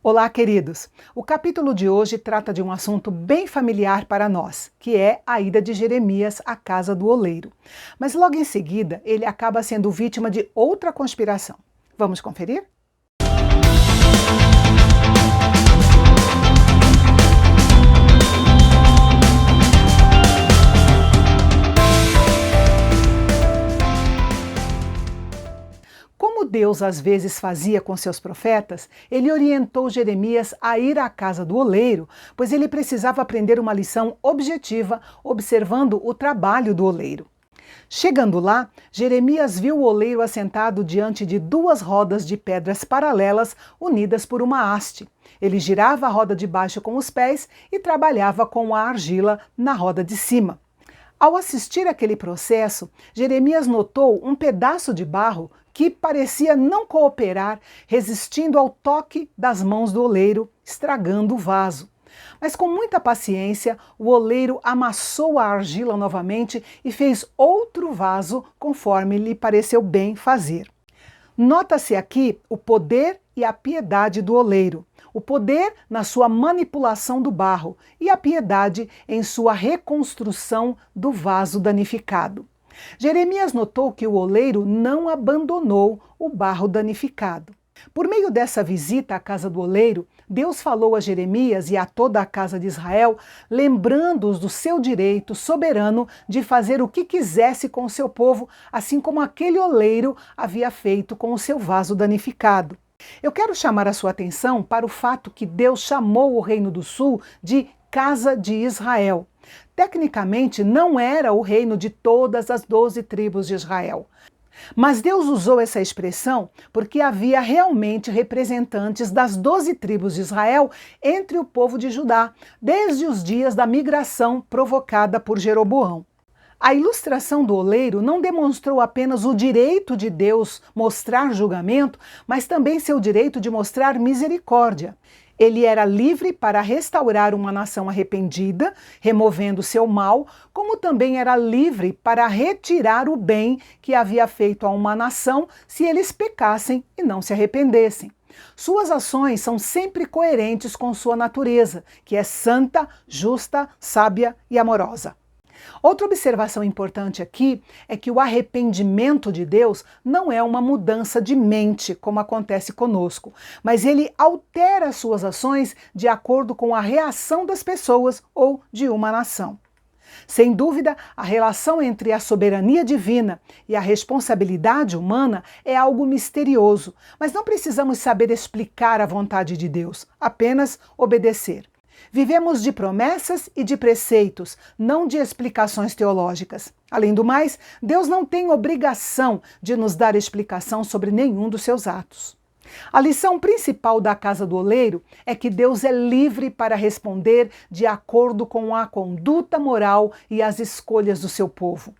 Olá, queridos! O capítulo de hoje trata de um assunto bem familiar para nós, que é a ida de Jeremias à casa do oleiro. Mas logo em seguida, ele acaba sendo vítima de outra conspiração. Vamos conferir? Como Deus às vezes fazia com seus profetas, ele orientou Jeremias a ir à casa do oleiro, pois ele precisava aprender uma lição objetiva observando o trabalho do oleiro. Chegando lá, Jeremias viu o oleiro assentado diante de duas rodas de pedras paralelas unidas por uma haste. Ele girava a roda de baixo com os pés e trabalhava com a argila na roda de cima. Ao assistir aquele processo, Jeremias notou um pedaço de barro que parecia não cooperar, resistindo ao toque das mãos do oleiro, estragando o vaso. Mas com muita paciência, o oleiro amassou a argila novamente e fez outro vaso conforme lhe pareceu bem fazer. Nota-se aqui o poder e a piedade do oleiro. O poder na sua manipulação do barro e a piedade em sua reconstrução do vaso danificado. Jeremias notou que o oleiro não abandonou o barro danificado. Por meio dessa visita à casa do oleiro, Deus falou a Jeremias e a toda a casa de Israel, lembrando-os do seu direito soberano de fazer o que quisesse com o seu povo, assim como aquele oleiro havia feito com o seu vaso danificado. Eu quero chamar a sua atenção para o fato que Deus chamou o Reino do Sul de Casa de Israel. Tecnicamente, não era o reino de todas as 12 tribos de Israel. Mas Deus usou essa expressão porque havia realmente representantes das 12 tribos de Israel entre o povo de Judá, desde os dias da migração provocada por Jeroboão. A ilustração do oleiro não demonstrou apenas o direito de Deus mostrar julgamento, mas também seu direito de mostrar misericórdia. Ele era livre para restaurar uma nação arrependida, removendo seu mal, como também era livre para retirar o bem que havia feito a uma nação se eles pecassem e não se arrependessem. Suas ações são sempre coerentes com sua natureza, que é santa, justa, sábia e amorosa. Outra observação importante aqui é que o arrependimento de Deus não é uma mudança de mente, como acontece conosco, mas ele altera suas ações de acordo com a reação das pessoas ou de uma nação. Sem dúvida, a relação entre a soberania divina e a responsabilidade humana é algo misterioso, mas não precisamos saber explicar a vontade de Deus, apenas obedecer. Vivemos de promessas e de preceitos, não de explicações teológicas. Além do mais, Deus não tem obrigação de nos dar explicação sobre nenhum dos seus atos. A lição principal da casa do oleiro é que Deus é livre para responder de acordo com a conduta moral e as escolhas do seu povo.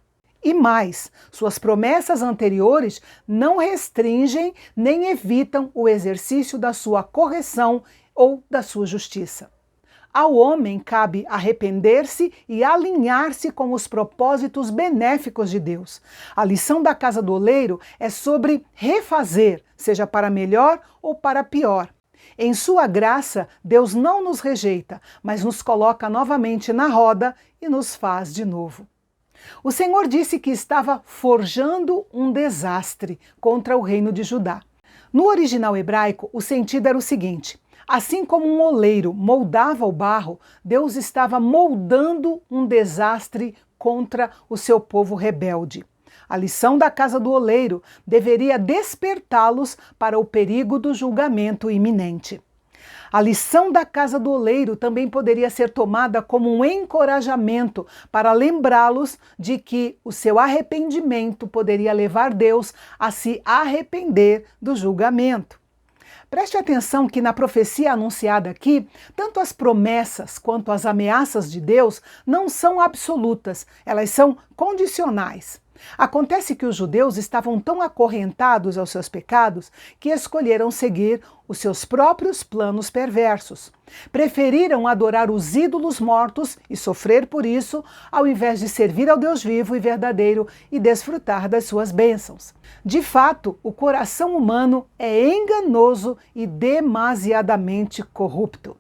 E mais, suas promessas anteriores não restringem nem evitam o exercício da sua correção ou da sua justiça. Ao homem cabe arrepender-se e alinhar-se com os propósitos benéficos de Deus. A lição da casa do oleiro é sobre refazer, seja para melhor ou para pior. Em sua graça, Deus não nos rejeita, mas nos coloca novamente na roda e nos faz de novo. O Senhor disse que estava forjando um desastre contra o reino de Judá. No original hebraico, o sentido era o seguinte: assim como um oleiro moldava o barro, Deus estava moldando um desastre contra o seu povo rebelde. A lição da casa do oleiro deveria despertá-los para o perigo do julgamento iminente. A lição da casa do oleiro também poderia ser tomada como um encorajamento para lembrá-los de que o seu arrependimento poderia levar Deus a se arrepender do julgamento. Preste atenção que na profecia anunciada aqui, tanto as promessas quanto as ameaças de Deus não são absolutas, elas são condicionais. Acontece que os judeus estavam tão acorrentados aos seus pecados que escolheram seguir os seus próprios planos perversos. Preferiram adorar os ídolos mortos e sofrer por isso, ao invés de servir ao Deus vivo e verdadeiro e desfrutar das suas bênçãos. De fato, o coração humano é enganoso e demasiadamente corrupto.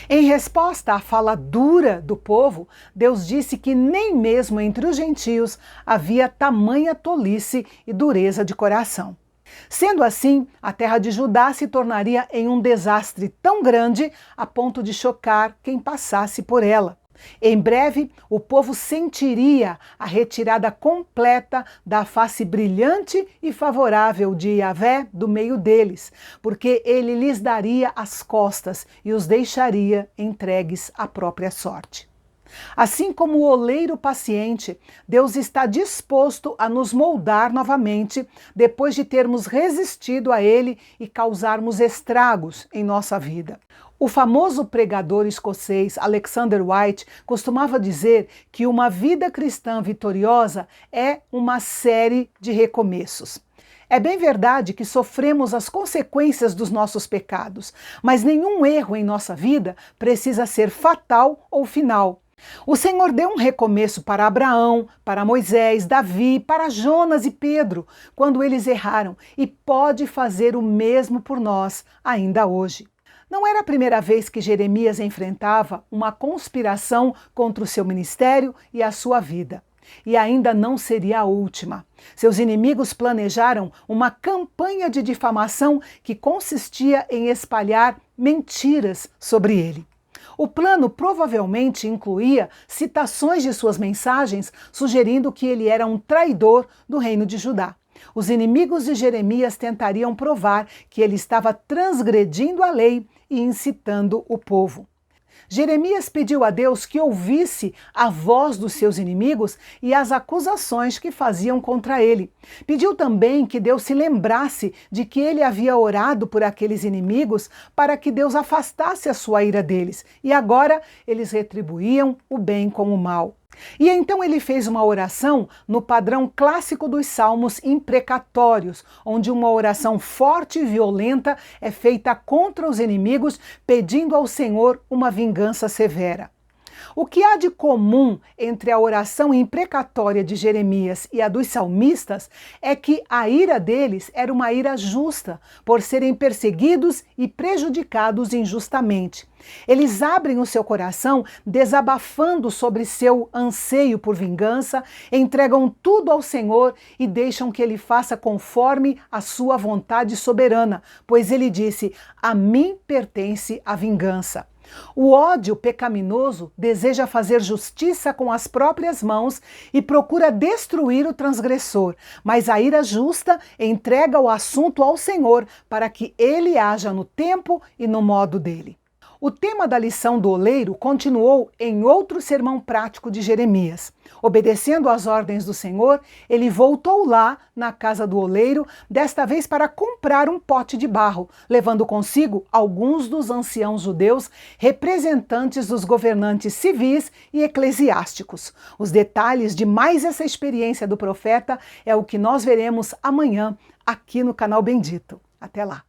Em resposta à fala dura do povo, Deus disse que nem mesmo entre os gentios havia tamanha tolice e dureza de coração. Sendo assim, a terra de Judá se tornaria em um desastre tão grande a ponto de chocar quem passasse por ela. Em breve, o povo sentiria a retirada completa da face brilhante e favorável de Yahvé do meio deles, porque ele lhes daria as costas e os deixaria entregues à própria sorte. Assim como o oleiro paciente, Deus está disposto a nos moldar novamente depois de termos resistido a ele e causarmos estragos em nossa vida. O famoso pregador escocês Alexander White costumava dizer que uma vida cristã vitoriosa é uma série de recomeços. É bem verdade que sofremos as consequências dos nossos pecados, mas nenhum erro em nossa vida precisa ser fatal ou final. O Senhor deu um recomeço para Abraão, para Moisés, Davi, para Jonas e Pedro, quando eles erraram, e pode fazer o mesmo por nós ainda hoje. Não era a primeira vez que Jeremias enfrentava uma conspiração contra o seu ministério e a sua vida. E ainda não seria a última. Seus inimigos planejaram uma campanha de difamação que consistia em espalhar mentiras sobre ele. O plano provavelmente incluía citações de suas mensagens sugerindo que ele era um traidor do reino de Judá. Os inimigos de Jeremias tentariam provar que ele estava transgredindo a lei e incitando o povo. Jeremias pediu a Deus que ouvisse a voz dos seus inimigos e as acusações que faziam contra ele. Pediu também que Deus se lembrasse de que ele havia orado por aqueles inimigos para que Deus afastasse a sua ira deles, e agora eles retribuíam o bem com o mal. E então ele fez uma oração no padrão clássico dos salmos imprecatórios, onde uma oração forte e violenta é feita contra os inimigos, pedindo ao Senhor uma vingança severa. O que há de comum entre a oração imprecatória de Jeremias e a dos salmistas é que a ira deles era uma ira justa, por serem perseguidos e prejudicados injustamente. Eles abrem o seu coração desabafando sobre seu anseio por vingança, entregam tudo ao Senhor e deixam que ele faça conforme a sua vontade soberana, pois ele disse: "A mim pertence a vingança". O ódio pecaminoso deseja fazer justiça com as próprias mãos e procura destruir o transgressor, mas a ira justa entrega o assunto ao Senhor para que ele haja no tempo e no modo dele. O tema da lição do oleiro continuou em outro sermão prático de Jeremias. Obedecendo às ordens do Senhor, ele voltou lá na casa do oleiro, desta vez para comprar um pote de barro, levando consigo alguns dos anciãos judeus, representantes dos governantes civis e eclesiásticos. Os detalhes de mais essa experiência do profeta é o que nós veremos amanhã aqui no canal Bendito. Até lá!